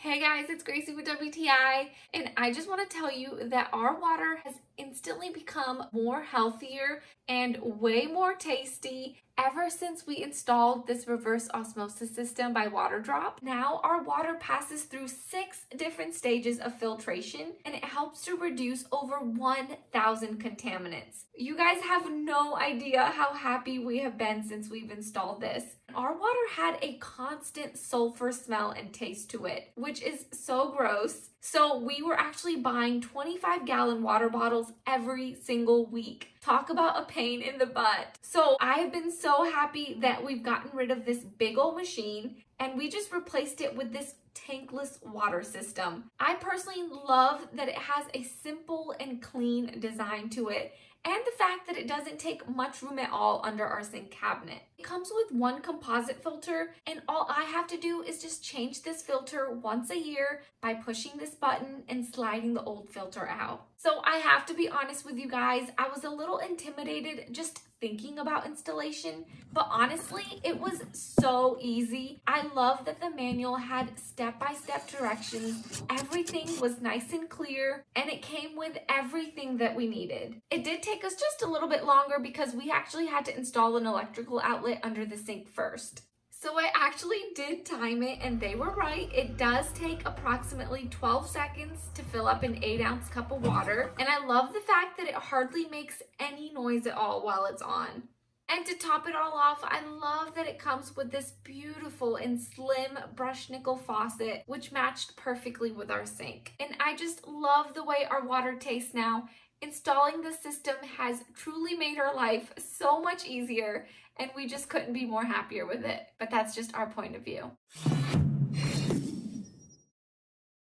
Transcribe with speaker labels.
Speaker 1: Hey guys, it's Gracie with WTI, and I just want to tell you that our water has instantly become more healthier and way more tasty ever since we installed this reverse osmosis system by Waterdrop. Now our water passes through 6 different stages of filtration, and it helps to reduce over 1,000 contaminants. You guys have no idea how happy we have been since we've installed this. Our water had a constant sulfur smell and taste to it, which is so gross. So we were actually buying 25-gallon water bottles every single week. Talk about a pain in the butt. So I have been so happy that we've gotten rid of this big old machine and we just replaced it with this tankless water system. I personally love that it has a simple and clean design to it, and the fact that it doesn't take much room at all under our sink cabinet. It comes with one composite filter, and all I have to do is just change this filter once a year by pushing this button and sliding the old filter out. So I have to be honest with you guys, I was a little intimidated just thinking about installation, but honestly, it was so easy. I love that the manual had step-by-step directions. Everything was nice and clear, and it came with everything that we needed. It did take us just a little bit longer because we actually had to install an electrical outlet under the sink first. So I actually did time it, and they were right. It does take approximately 12 seconds to fill up an 8-ounce cup of water. And I love the fact that it hardly makes any noise at all while it's on. And to top it all off, I love that it comes with this beautiful and slim brushed nickel faucet, which matched perfectly with our sink. And I just love the way our water tastes now. Installing this system has truly made our life so much easier, and we just couldn't be more happier with it. But that's just our point of view.